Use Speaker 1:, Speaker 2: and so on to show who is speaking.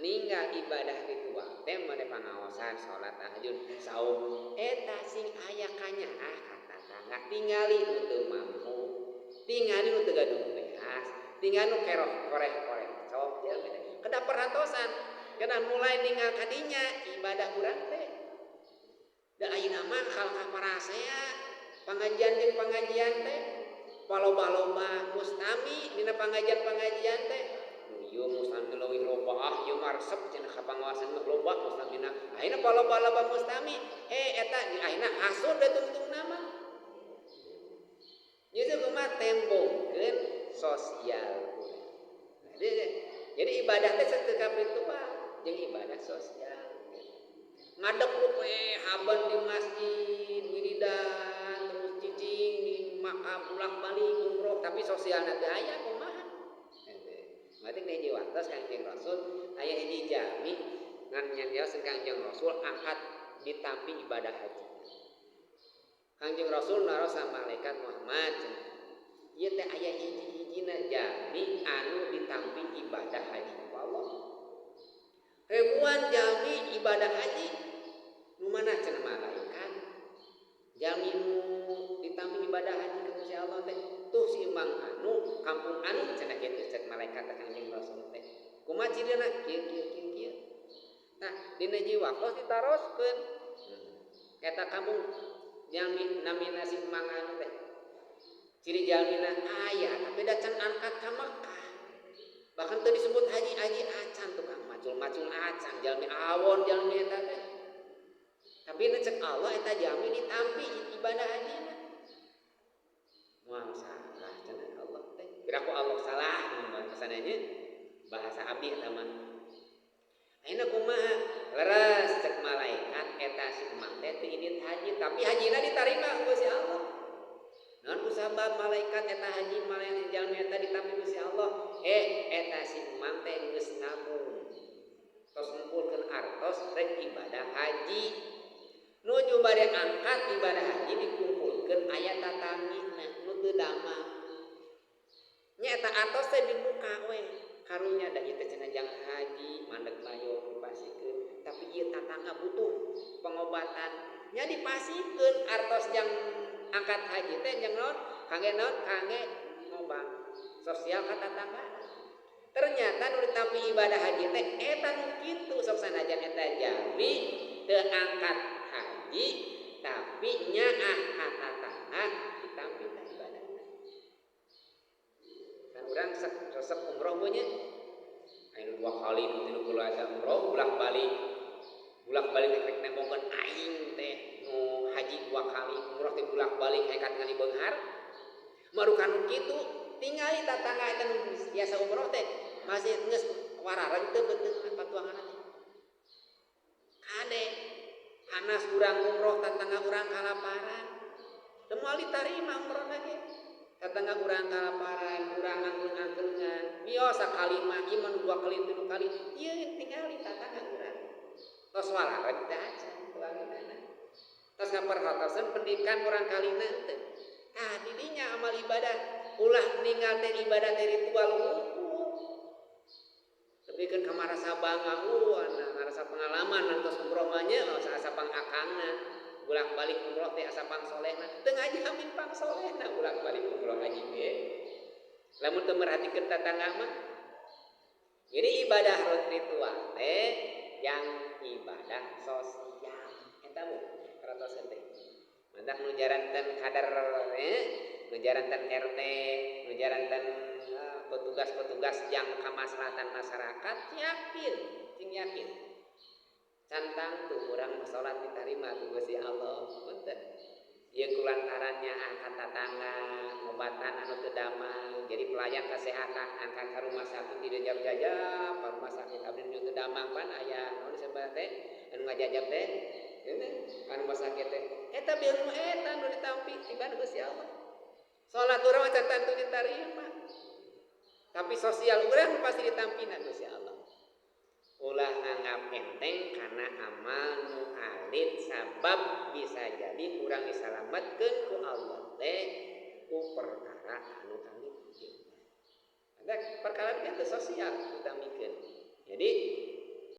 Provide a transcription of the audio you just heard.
Speaker 1: ninggal ibadah ritual teh mane pangaosan salat tahajud saum eta sing aya kanyaah kata tangga tingali nu teu mampu tingali nu teu gaduh beas tingali nu koreh-koreh sok jalmi kedah perhatosan kedah mulai ninggal kadinya ibadah urang teh da ayeuna mah hal kaparasea pangajian jeung pangajian teh paloba-loba mustami dina pangajian teh ieu mustami leuwih loba ieu maresep cenah kapangaosan mah loba mustamina ayeuna paloba-loba mustami eta ayeuna hasud da tungtungna mah ieu kumaha tembongkeun sosial jadi ibadah teh sateuka ritual jeung ibadah sosial ngadeg lupe haban di masjid wiridan terus cicing di makam ulang balik umroh tapi sosialna teu aya kumaha berarti hiji waktos Kangjeng Rasul aya hiji jami ngan nyanyaos Kangjeng Rasul angkat ditampi ibadah haji Kangjeng Rasul naros sa malaikat Muhammad ieu teh aya hiji-hijina jami anu ditampi ibadah haji ku Allah ribuan jami ibadah haji nu mana cenah malaikat jami nu ditampi ibadah haji ka Gusti Allah teh tuh si imang anu kampung anu cenah kitu cek malaikat ka Kangjeng Rasul teh kumaha cirina kieu nah dina hiji waktos ditaroskeun eta kampung jami namina si imang anu teh ciri jamina aya tapi da can angkat ka Mekah bahkan teu disebut haji acan tukang macul acan jalmi awon jalmi eta teh tapi cek Allah eta jami ditampi ibadah hajina moal salah cenah Allah teh kira ku Allah salah mun kesananya bahasa abdi eta mah ayeuna kumaha leres cek malaikat eta si imam teh teu idit haji tapi hajina ditarima ku Gusti Allah naon kusabab malaikat eta haji malaikat jalmi eta ditampi Gusti Allah eta si imam teh geus nabung tos ngumpulkeun artos rek ibadah haji nuju bade angkat ibadah haji dikumpulkeun aya tatamina nu teu damang nya eta artos teh dibuka we karunya da ieu teh cenah jang haji mandeg bayo dipasikeun tapi ieu tatangga butuh pengobatan nya dipasikeun artos jang angkat haji teh jang naon kangge ngobam sosial ka tatangga ternyata nu ditampi ibadah haji teh eta nu kitu sok sanajan eta jami teu angkat haji tapi nyaah ka tatangga ditampi ibadah kan urang resep umroh punya anu 2 kali nu 3 kali ada umroh bolak-balik rek nemongkeun aing teh nu haji 2 kali umroh teh bolak-balik haekat ngali beunghar marukan nu kitu tingali tatangga eta nu biasa umroh teh masih geus warareng teu beuteung patuangan teh kade anas urang umroh tatangga urang kalaparan teu moal ditarima umroh ge tatangga urang kalaparan urang angkeun-angkeungan biasa sakali mah ieu 2 kali 3 kali ieu tingali tatangga urang tos warareng teh acan tuangeunana tos ngaperhatosan pendidikan urang kalina teh di dinya amal ibadah ulah ninggal teh ibadah teh ritual lebihkeun ka marasa bangga marasa pengalaman nantos umroh mah nya asa pangakangna bolak-balik umroh teh asa pangsolehna teu ngajamin pangsolehna bolak-balik umroh haji ge lamun teu merhatikeun tatangga mah jadi ibadah ritual teh yang ibadah sosial eta bu karatosan teh mantak nu jaranten kadar nu jaranten RT nu jaranten petugas-petugas yang kamaslahatan masyarakat cing yakin cantang tuh urang salat ditarima ku Gusti Allah punten ieu kulantarannya angkat tatangga ngobatan anu teu damang jadi pelayan kesehatan angkat ka rumah sakit di jajab-jajab ka rumah sakit abdi nu teu damang pan aya naon disebut teh anu ngajajab teh ka rumah sakit teh eta beulmu eta nu ditampi ibadah Gusti Allah salat urang cantan teu ditarima tapi sosial urang pasti ditampina Gusti Allah ulah nganggap enteng karena amal nu alit sabab bisa jadi urang disalametkeun ku Allah teh ku perkara anu kami ada perkara itu sosial utamikeun jadi